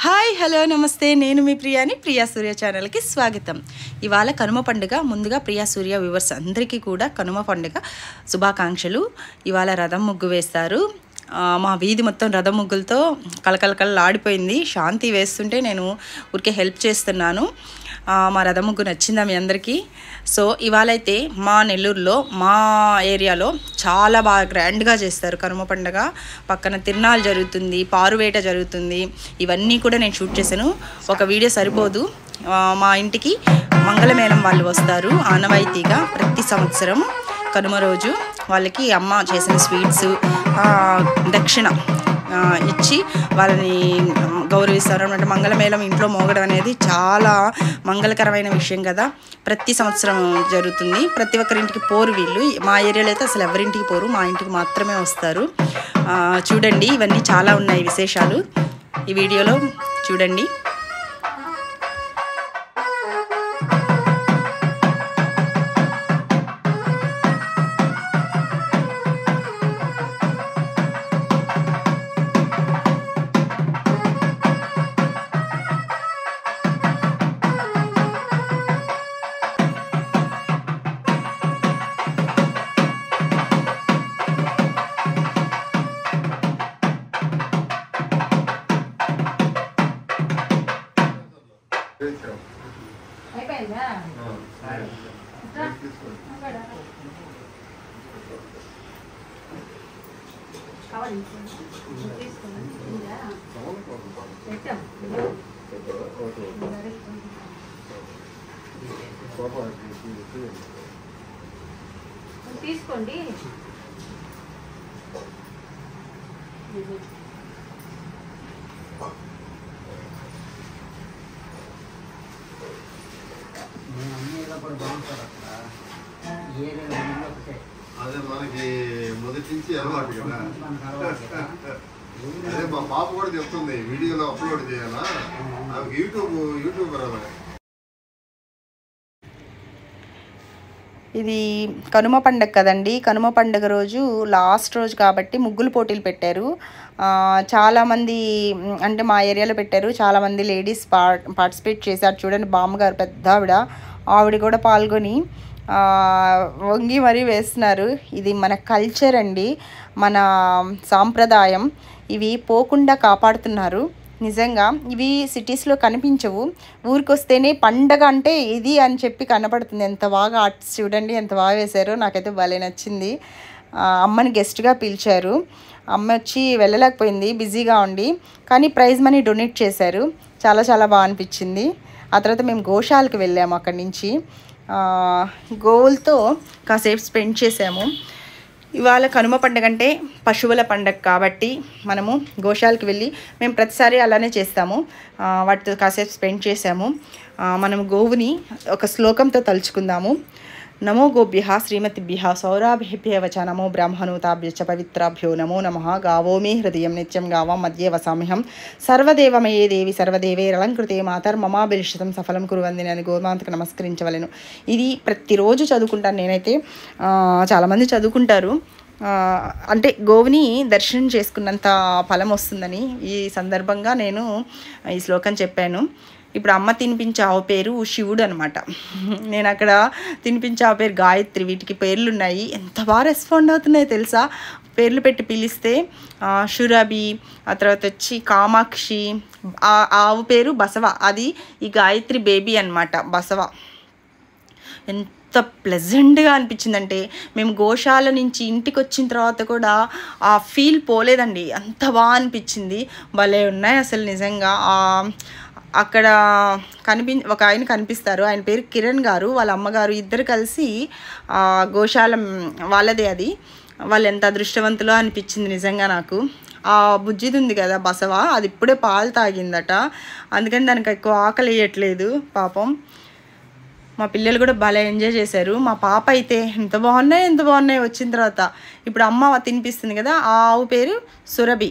Hi hello నమస్తే నేను మీ ప్రియాని ప్రియా సూర్య ఛానల్కి స్వాగతం. ఇవాళ కనుమ పండుగ. ముందుగా ప్రియా సూర్య వ్యూవర్స్ అందరికీ కూడా కనుమ పండుగ శుభాకాంక్షలు. ఇవాళ రథం ముగ్గు వేస్తారు. మా వీధి మొత్తం రథం ముగ్గులతో కలకలకలలాడిపోయింది. శాంతి వేస్తుంటే నేను ఊరికే హెల్ప్ చేస్తున్నాను. మా రథం ముగ్గు నచ్చిందా మీ అందరికీ? సో ఇవాళైతే మా నెల్లూరులో మా ఏరియాలో చాలా బాగా గ్రాండ్గా చేస్తారు కనుమ పండుగ. పక్కన తిరునాళ్ళు జరుగుతుంది, పారువేట జరుగుతుంది. ఇవన్నీ కూడా నేను షూట్ చేశాను. ఒక వీడియో సరిపోదు. మా ఇంటికి మంగళమేళం వాళ్ళు వస్తారు ఆనవాయితీగా ప్రతి సంవత్సరం కనుమ రోజు. వాళ్ళకి అమ్మ చేసిన స్వీట్స్ దక్షిణ ఇచ్చి వాళ్ళని గౌరవిస్తారు అన్నమాట. మంగళమేళం ఇంట్లో మోగడం అనేది చాలా మంగళకరమైన విషయం కదా. ప్రతి సంవత్సరం జరుగుతుంది. ప్రతి ఒక్కరింటికి పోరు వీళ్ళు. మా ఏరియాలో అయితే అసలు ఎవరింటికి పోరు, మా ఇంటికి మాత్రమే వస్తారు. చూడండి, ఇవన్నీ చాలా ఉన్నాయి విశేషాలు ఈ వీడియోలో చూడండి. తీసుకోండి. అదే మనకి మొదటి నుంచి అలవాటు కదా. అదే మా పాప కూడా చెప్తుంది వీడియోలో అప్లోడ్ చేయాలా, ఆమెకి యూట్యూబర్ అన్నమాట. ఇది కనుమ పండుగ కదండి. కనుమ పండుగ రోజు లాస్ట్ రోజు కాబట్టి ముగ్గులు పోటీలు పెట్టారు. చాలామంది అంటే మా ఏరియాలో పెట్టారు. చాలామంది లేడీస్ పార్టిసిపేట్ చేశారు. చూడండి, బామ్మగారు పెద్ద ఆవిడ కూడా పాల్గొని వంగి మరీ వేస్తున్నారు. ఇది మన కల్చర్ అండి, మన సాంప్రదాయం. ఇవి పోకుండా కాపాడుతున్నారు. నిజంగా ఇవి సిటీస్లో కనిపించవు. ఊరికి వస్తేనే పండగ అంటే ఇది అని చెప్పి కనపడుతుంది. ఎంత బాగా ఆర్ట్స్ చూడండి, ఎంత బాగా వేశారో. నాకైతే భలే నచ్చింది. అమ్మని గెస్ట్గా పిలిచారు. అమ్మ వచ్చి వెళ్ళలేకపోయింది, బిజీగా ఉండి. కానీ ప్రైజ్ మనీ డొనేట్ చేశారు. చాలా చాలా బాగా అనిపించింది. ఆ తర్వాత మేము గోశాలకు వెళ్ళాము. అక్కడి నుంచి గోవులతో కాసేపు స్పెండ్ చేసాము. ఇవాళ కనుమ పండుగ అంటే పశువుల పండుగ కాబట్టి మనము గోశాలకు వెళ్ళి మేము ప్రతిసారి అలానే చేస్తాము. వాటితో కాసేపు స్పెండ్ చేసాము. మనము గోవుని ఒక శ్లోకంతో తలుచుకుందాము. నమో గోభ్యః శ్రీమతిభ్యః సౌరాభిభ్యవచ నమో బ్రాహ్మణోతాభ్యశ్చ పవిత్రాభ్యో నమో నమః. గావో మే హృదయం నిత్యం గావం మధ్యే వసామ్యహం. సర్వదేవమయే దేవి సర్వదేవైరలంకృతే మాతర్మమాభిలిషితం సఫలం కురువందిని అని గోమాతకు నమస్కరించవలెను. ఇది ప్రతిరోజు చదువుకుంటాను నేనైతే. చాలామంది చదువుకుంటారు. అంటే గోవుని దర్శనం చేసుకున్నంత ఫలం వస్తుందని ఈ సందర్భంగా నేను ఈ శ్లోకం చెప్పాను. ఇప్పుడు అమ్మ తినిపించే ఆవు పేరు శివుడు అనమాట. నేను అక్కడ తినిపించే ఆవు పేరు గాయత్రి. వీటికి పేర్లు ఉన్నాయి. ఎంత బాగా రెస్పాండ్ అవుతున్నాయో తెలుసా. పేర్లు పెట్టి పిలిస్తే షురభి, ఆ తర్వాత వచ్చి కామాక్షి. ఆవు పేరు బసవ. అది ఈ గాయత్రి బేబీ అనమాట, బసవ. ఎంత ప్లెజెంట్గా అనిపించిందంటే మేము గోశాల నుంచి ఇంటికి వచ్చిన తర్వాత కూడా ఆ ఫీల్ పోలేదండి. అంత బాగా అనిపించింది. భలే ఉన్నాయి అసలు నిజంగా. అక్కడ ఒక ఆయన కనిపిస్తారు. ఆయన పేరు కిరణ్ గారు. వాళ్ళ అమ్మగారు ఇద్దరు కలిసి గోశాల వాళ్ళదే అది. వాళ్ళు ఎంత అదృష్టవంతులో అనిపించింది నిజంగా నాకు. ఆ బుజ్జిది ఉంది కదా బసవ, అది ఇప్పుడే పాలు తాగిందట. అందుకని దానికి ఎక్కువ ఆకలి వేయట్లేదు పాపం. మా పిల్లలు కూడా భలే ఎంజాయ్ చేశారు. మా పాప అయితే ఎంత బాగున్నాయి వచ్చిన తర్వాత. ఇప్పుడు అమ్మ తినిపిస్తుంది కదా, ఆ ఆవు పేరు సురభి.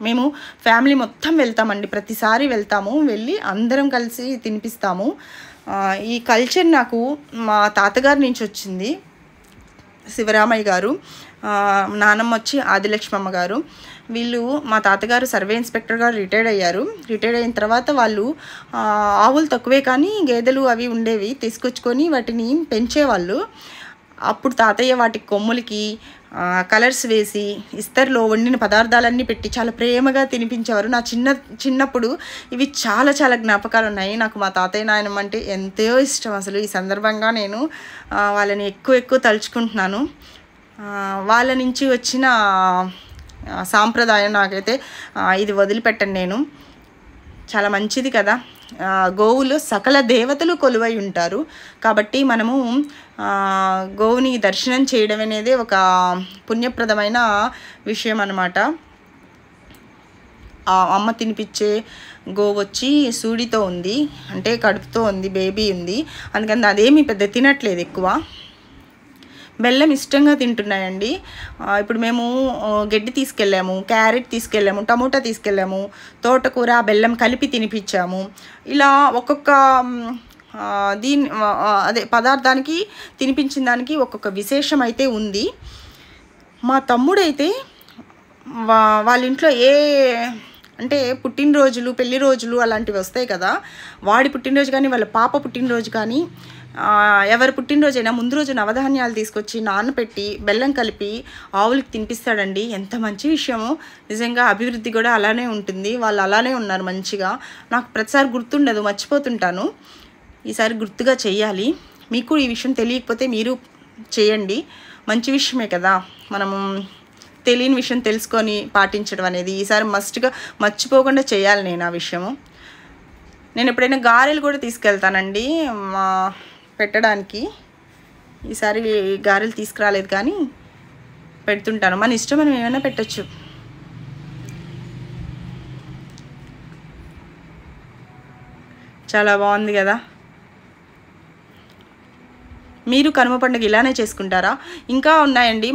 మేము ఫ్యామిలీ మొత్తం వెళ్తామండి. ప్రతిసారి వెళ్తాము. వెళ్ళి అందరం కలిసి తినిపిస్తాము. ఈ కల్చర్ నాకు మా తాతగారి నుంచి వచ్చింది. శివరామయ్య గారు నానమ్మ వచ్చి ఆదిలక్ష్మమ్మ గారు. వీళ్ళు మా తాతగారు సర్వే ఇన్స్పెక్టర్ గారు రిటైర్డ్ అయ్యారు. రిటైర్డ్ అయిన తర్వాత వాళ్ళు ఆవులు తక్కువే కానీ గేదెలు అవి ఉండేవి, తీసుకొచ్చుకొని వాటిని పెంచేవాళ్ళు. అప్పుడు తాతయ్య వాటి కొమ్ములకి కలర్స్ వేసి ఇస్తర్లో వండిన పదార్థాలన్నీ పెట్టి చాలా ప్రేమగా తినిపించేవారు. నా చిన్నప్పుడు ఇవి చాలా చాలా జ్ఞాపకాలు ఉన్నాయి. నాకు మా తాతయ్య నాయనమ్మ అంటే ఎంతో ఇష్టం. అసలు ఈ సందర్భంగా నేను వాళ్ళని ఎక్కువ తలుచుకుంటున్నాను. వాళ్ళ నుంచి వచ్చిన సాంప్రదాయం నాకైతే ఇది వదిలిపెట్టను నేను. చాలా మంచిది కదా. గోవులు సకల దేవతలు కొలువై ఉంటారు కాబట్టి మనము గోవుని దర్శనం చేయడం అనేది ఒక పుణ్యప్రదమైన విషయం అన్నమాట. ఆ అమ్మ తినిపించే గోవు వచ్చి సూడితో ఉంది, అంటే కడుపుతో ఉంది, బేబీ ఉంది. అందుకని అదేమీ పెద్ద తినట్లేదు, ఎక్కువ బెల్లం ఇష్టంగా తింటున్నాయండి. ఇప్పుడు మేము గడ్డి తీసుకెళ్ళాము, క్యారెట్ తీసుకెళ్ళాము, టమోటా తీసుకెళ్ళాము, తోటకూర బెల్లం కలిపి తినిపించాము. ఇలా ఒక్కొక్క అదే పదార్థానికి తినిపించిన దానికి ఒక్కొక్క విశేషం అయితే ఉంది. మా తమ్ముడైతే వాళ్ళ ఇంట్లో అంటే పుట్టినరోజులు, పెళ్లి రోజులు అలాంటివి వస్తాయి కదా, వాడి పుట్టినరోజు కానీ వాళ్ళ పాప పుట్టినరోజు కానీ ఎవరి పుట్టినరోజైనా ముందు రోజు నవధాన్యాలు తీసుకొచ్చి నానపెట్టి బెల్లం కలిపి ఆవులకి తినిపిస్తాడండి. ఎంత మంచి విషయమో. నిజంగా అభివృద్ధి కూడా అలానే ఉంటుంది. వాళ్ళు అలానే ఉన్నారు మంచిగా. నాకు ప్రతిసారి గుర్తుండదు, మర్చిపోతుంటాను. ఈసారి గుర్తుగా చెయ్యాలి. మీకు ఈ విషయం తెలియకపోతే మీరు చేయండి, మంచి విషయమే కదా. మనము తెలియని విషయం తెలుసుకొని పాటించడం అనేది ఈసారి మస్ట్గా మర్చిపోకుండా చేయాలి నేను ఆ విషయము. నేను ఎప్పుడైనా గారెలు కూడా తీసుకెళ్తానండి పెట్టడానికి. ఈసారి గారెలు తీసుకురాలేదు కానీ పెడుతుంటాను. మన ఇష్టం, మనం ఏమైనా పెట్టచ్చు. చాలా బాగుంది కదా. మీరు కనుమ పండుగ ఇలానే చేసుకుంటారా? ఇంకా ఉన్నాయండి.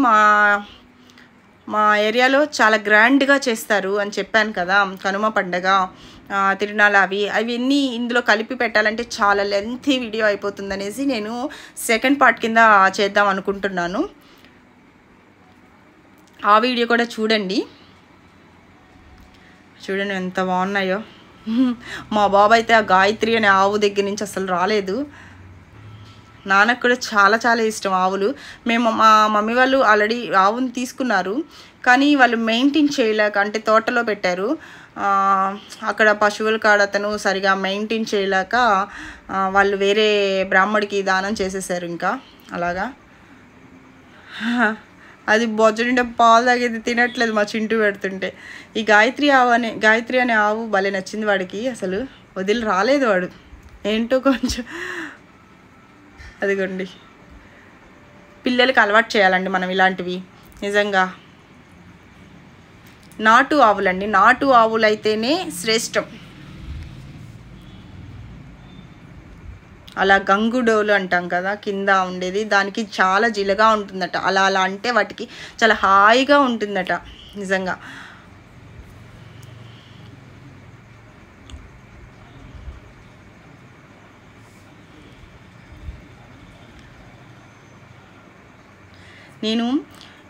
మా ఏరియాలో చాలా గ్రాండ్గా చేస్తారు అని చెప్పాను కదా. కనుమ పండుగ, తిరునాళ్ళ అవన్నీ ఇందులో కలిపి పెట్టాలంటే చాలా లెంతీ వీడియో అయిపోతుంది అనేసి నేను సెకండ్ పార్ట్ కింద చేద్దాం అనుకుంటున్నాను. ఆ వీడియో కూడా చూడండి ఎంత బాగున్నాయో. మా బాబు అయితే ఆ గాయత్రి అనే ఆవు దగ్గర నుంచి అసలు రాలేదు. నాన్నకు కూడా చాలా చాలా ఇష్టం ఆవులు. మా మమ్మీ వాళ్ళు ఆల్రెడీ ఆవుని తీసుకున్నారు కానీ వాళ్ళు మెయింటైన్ చేయలేక, అంటే తోటలో పెట్టారు, అక్కడ పశువుల కాడ అతను సరిగా మెయింటైన్ చేయలేక వాళ్ళు వేరే బ్రాహ్మడికి దానం చేసేసారు. ఇంకా అలాగా అది బొజ్జునిండే పాలు తాగేది తినట్లేదు మా చింటూ పెడుతుంటే. ఈ గాయత్రి అనే ఆవు భలే నచ్చింది వాడికి. అసలు వదిలి రాలేదు వాడు. ఏంటో కొంచెం అదిగోండి, పిల్లలకి అలవాటు చేయాలండి మనం ఇలాంటివి. నిజంగా నాటు ఆవులండి, నాటు ఆవులు అయితేనే శ్రేష్టం. అలా గంగుడోలు అంటాం కదా కింద ఉండేది, దానికి చాలా జిలగా ఉంటుందట. అలా అంటే వాటికి చాలా హాయిగా ఉంటుందట నిజంగా. నేను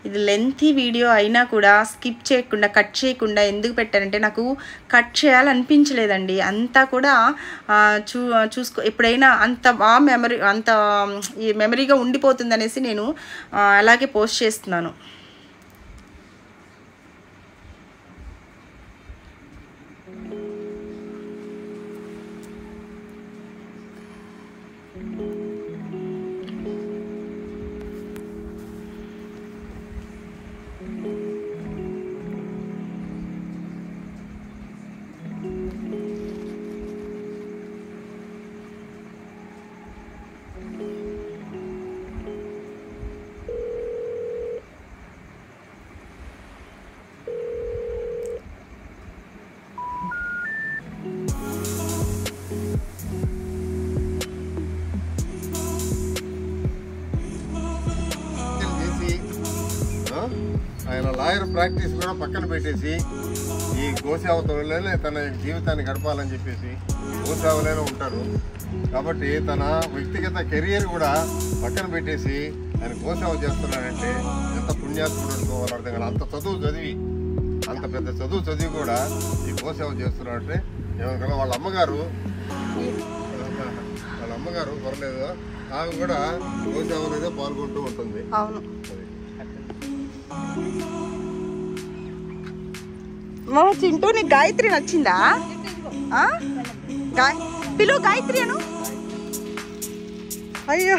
ఇది లెంతీ వీడియో అయినా కూడా స్కిప్ చేయకుండా, కట్ చేయకుండా ఎందుకు పెట్టానంటే నాకు కట్ చేయాలనిపించలేదండి. అంతా కూడా చూసుకో ఎప్పుడైనా అంత ఈ మెమరీగా ఉండిపోతుంది అనేసి నేను అలాగే పోస్ట్ చేస్తున్నాను. ఆయన లాయర్ ప్రాక్టీస్ కూడా పక్కన పెట్టేసి ఈ గోసేవతలోనే తన జీవితాన్ని గడపాలని చెప్పేసి గోసేవలోనే ఉంటారు. కాబట్టి తన వ్యక్తిగత కెరియర్ కూడా పక్కన పెట్టేసి ఆయన గోసేవ చేస్తున్నాడంటే ఎంత పుణ్యాత్ముడు అనుకోవాలి అర్థం కాదు. అంత చదువు చదివి, అంత పెద్ద చదువు చదివి కూడా ఈ గోసేవ చేస్తున్నాడంటే ఏమనుకున్నా వాళ్ళ అమ్మగారు పర్లేదు, ఆమె కూడా గోసేవలోనే పాల్గొంటూ ఉంటుంది. అవును. మా చింటూ నీకు గాయత్రి నచ్చిందా? పిలు గాయత్రి అను. అయ్యో